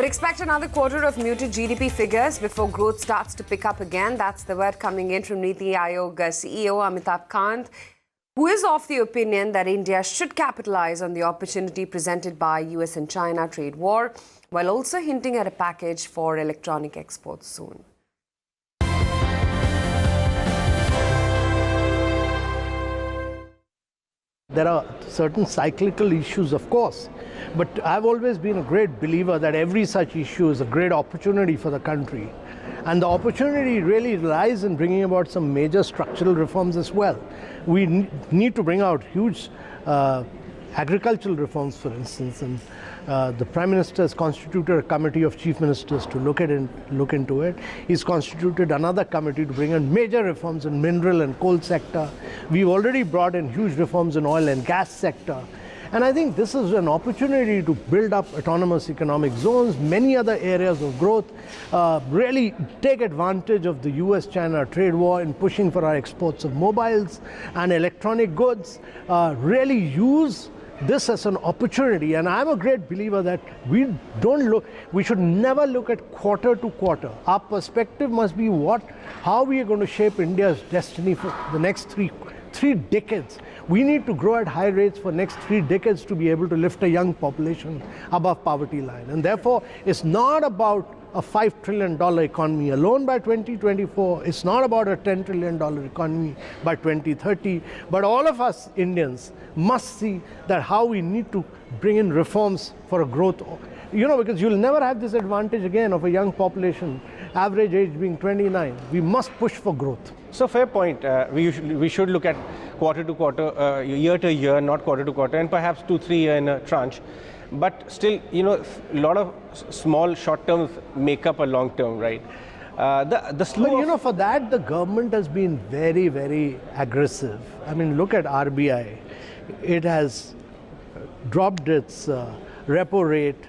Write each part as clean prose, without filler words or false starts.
But expect another quarter of muted GDP figures before growth starts to pick up again. That's the word coming in from Niti Aayog CEO Amitabh Kant, who is of the opinion that India should capitalize on the opportunity presented by US and China trade war, while also hinting at a package for electronic exports soon. There are certain cyclical issues, of course, but I've always been a great believer that every such issue is a great opportunity for the country. And the opportunity really lies in bringing about some major structural reforms as well. We need to bring out huge agricultural reforms, for instance, and the Prime Minister has constituted a committee of chief ministers to look into it. He's constituted another committee to bring in major reforms in mineral and coal sector. We've already brought in huge reforms in oil and gas sector. And I think this is an opportunity to build up autonomous economic zones, many other areas of growth, really take advantage of the US-China trade war in pushing for our exports of mobiles and electronic goods, really use this as an opportunity. And I'm a great believer that we should never look at quarter to quarter. Our perspective must be how we are going to shape India's destiny for the next three decades. We need to grow at high rates for next 3 decades to be able to lift a young population above poverty line. And therefore, it's not about a $5 trillion economy alone by 2024. It's not about a $10 trillion economy by 2030. But all of us Indians must see that how we need to bring in reforms for a growth. Because you'll never have this advantage again of a young population, average age being 29. We must push for growth. So fair point. We should look at quarter to quarter, year to year, not quarter to quarter, and perhaps 2-3 year in a tranche. But still, a lot of small short terms make up a long term, right? For that, the government has been very, very aggressive. I mean, look at RBI. It has dropped its repo rate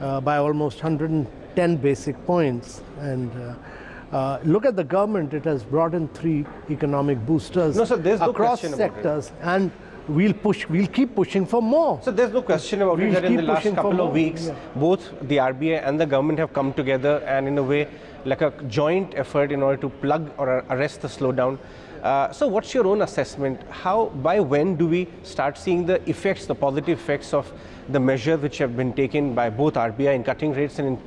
by almost 110 basic points. And look at the government. It has brought in 3 economic boosters across sectors. And we'll keep pushing for more. So there's no question about it that in the last couple of weeks, both the RBI and the government have come together and in a way like a joint effort in order to plug or arrest the slowdown. So what's your own assessment? By when do we start seeing the effects, the positive effects of the measures which have been taken by both RBI in cutting rates and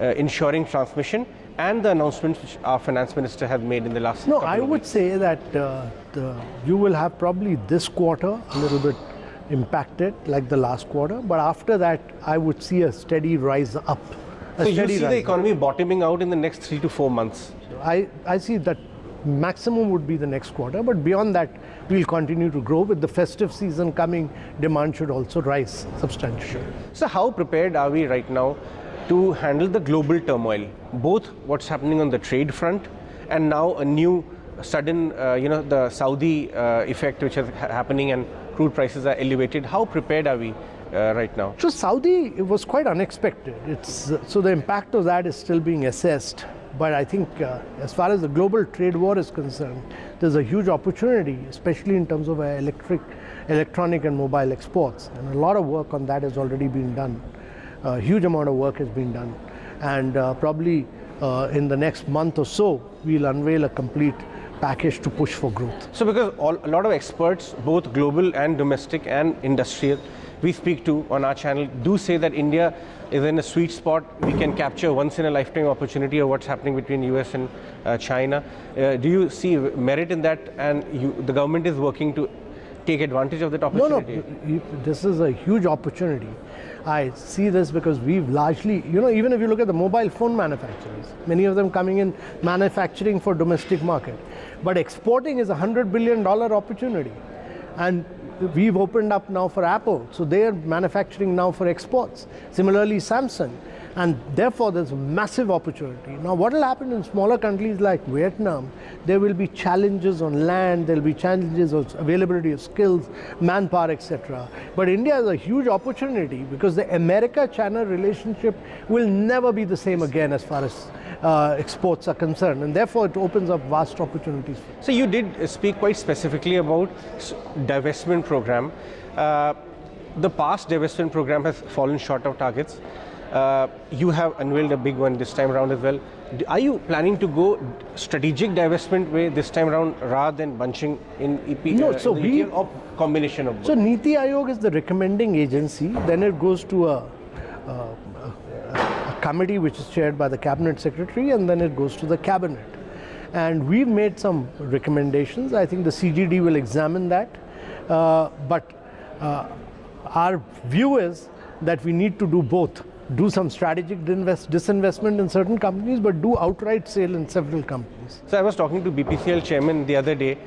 in ensuring transmission, and the announcements which our finance minister has made in the last couple of weeks? I would say that you will have probably this quarter a little bit impacted like the last quarter, but after that I would see a steady rise up. So you see the economy bottoming out in the next 3 to 4 months? I see that maximum would be the next quarter, but beyond that we'll continue to grow. With the festive season coming, demand should also rise substantially. So how prepared are we right now to handle the global turmoil, both what's happening on the trade front and now a new sudden, the Saudi effect which is happening and crude prices are elevated? How prepared are we right now? So Saudi, it was quite unexpected. So the impact of that is still being assessed. But I think as far as the global trade war is concerned, there's a huge opportunity, especially in terms of electronic and mobile exports. And a lot of work on that has already been done. A huge amount of work has been done. And probably in the next month or so, we'll unveil a complete package to push for growth. So because a lot of experts, both global and domestic and industrial, we speak to on our channel, do say that India is in a sweet spot. We can capture once in a lifetime opportunity of what's happening between US and China. Do you see merit in that, and the government is working to take advantage of that opportunity? No, this is a huge opportunity. I see this because we've largely, even if you look at the mobile phone manufacturers, many of them coming in manufacturing for domestic market. But exporting is a $100 billion opportunity. And we've opened up now for Apple. So they're manufacturing now for exports. Similarly, Samsung. And therefore, there's a massive opportunity. Now, what will happen in smaller countries like Vietnam? There will be challenges on land, there will be challenges of availability of skills, manpower, etc. But India has a huge opportunity because the America-China relationship will never be the same again as far as exports are concerned. And therefore, it opens up vast opportunities. So you did speak quite specifically about divestment program. The past divestment program has fallen short of targets. You have unveiled a big one this time around as well. Are you planning to go strategic divestment way this time around rather than bunching in EP? No, so we or combination of both? So Niti Aayog is the recommending agency. Then it goes to a committee which is chaired by the cabinet secretary, and then it goes to the cabinet. And we've made some recommendations. I think the CGD will examine that. But our view is that we need to do both. Do some strategic disinvestment in certain companies, but do outright sale in several companies. So I was talking to BPCL chairman the other day,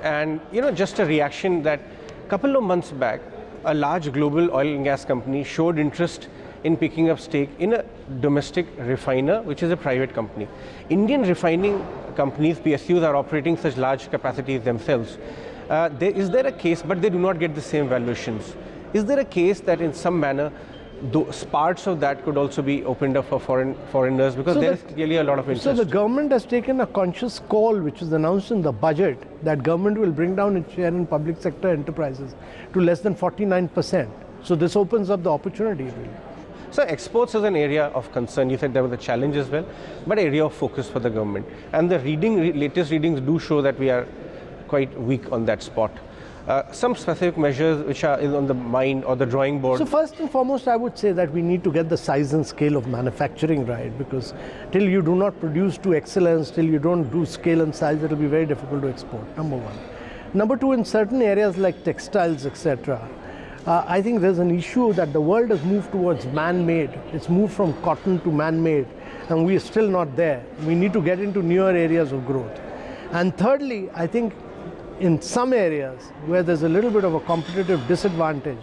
and just a reaction that a couple of months back, a large global oil and gas company showed interest in picking up stake in a domestic refiner, which is a private company. Indian refining companies, PSUs, are operating such large capacities themselves. Is there a case, but they do not get the same valuations. Is there a case that in some manner, those parts of that could also be opened up for foreigners, because there is clearly a lot of interest? So the government has taken a conscious call, which is announced in the budget, that government will bring down its share in public sector enterprises to less than 49%. So this opens up the opportunity, really. So exports is an area of concern. You said there was a challenge as well, but area of focus for the government. And the latest readings do show that we are quite weak on that spot. Some specific measures which are on the mind or the drawing board? So first and foremost, I would say that we need to get the size and scale of manufacturing right, because till you do not produce to excellence, till you don't do scale and size, it will be very difficult to export, number one. Number two, in certain areas like textiles, etc., I think there's an issue that the world has moved towards man-made. It's moved from cotton to man-made, and we are still not there. We need to get into newer areas of growth. And thirdly, I think in some areas where there's a little bit of a competitive disadvantage,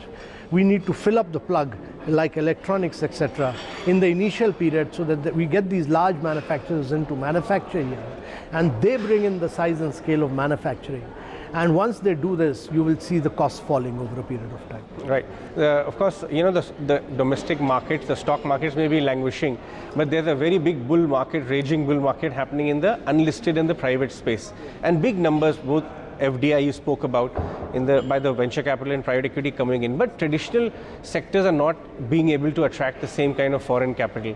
we need to fill up the plug, like electronics, etc., in the initial period, so that we get these large manufacturers into manufacture here, and they bring in the size and scale of manufacturing. And once they do this, you will see the cost falling over a period of time. Right. Of course, the domestic markets, the stock markets may be languishing, but there's a very big bull market, raging bull market happening in the unlisted and the private space. And big numbers, both FDI you spoke about by the venture capital and private equity coming in, but traditional sectors are not being able to attract the same kind of foreign capital.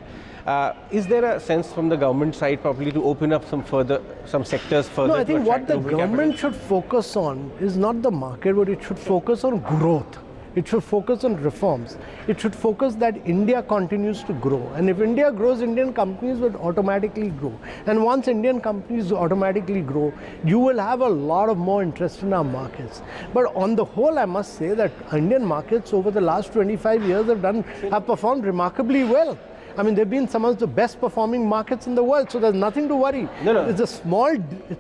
Is there a sense from the government side probably to open up some sectors further? No, I think what the government should focus on is not the market, but it should focus on growth. It should focus on reforms. It should focus that India continues to grow. And if India grows, Indian companies will automatically grow. And once Indian companies automatically grow, you will have a lot of more interest in our markets. But on the whole, I must say that Indian markets over the last 25 years have performed remarkably well. I mean, they've been some of the best performing markets in the world, so there's nothing to worry. No. It's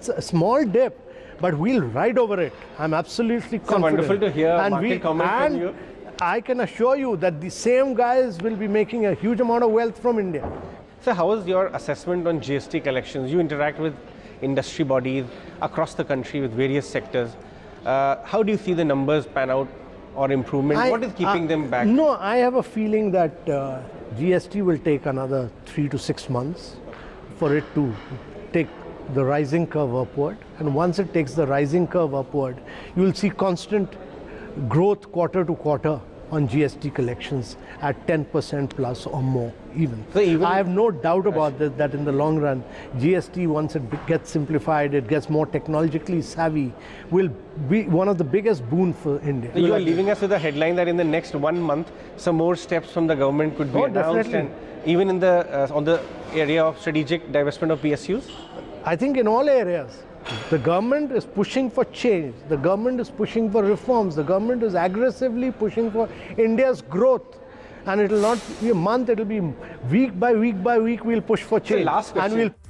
a small dip, but we'll ride over it. I'm absolutely confident. So wonderful to hear market comment from you. I can assure you that the same guys will be making a huge amount of wealth from India. So how is your assessment on GST collections? You interact with industry bodies across the country with various sectors. How do you see the numbers pan out or improvement? What is keeping them back? No, I have a feeling that GST will take another 3 to 6 months for it to take the rising curve upward. And once it takes the rising curve upward, you will see constant growth quarter to quarter on GST collections at 10% plus or more even. So I have no doubt about this, that in the long run, GST, once it gets simplified, it gets more technologically savvy, will be one of the biggest boon for India. So you are leaving us with a headline that in the next 1 month, some more steps from the government could be announced, definitely. And even in on the area of strategic divestment of PSUs? I think in all areas, the government is pushing for change. The government is pushing for reforms. The government is aggressively pushing for India's growth. And it will not be a month, it will be week by week by week, we'll push for change. So last question. And we'll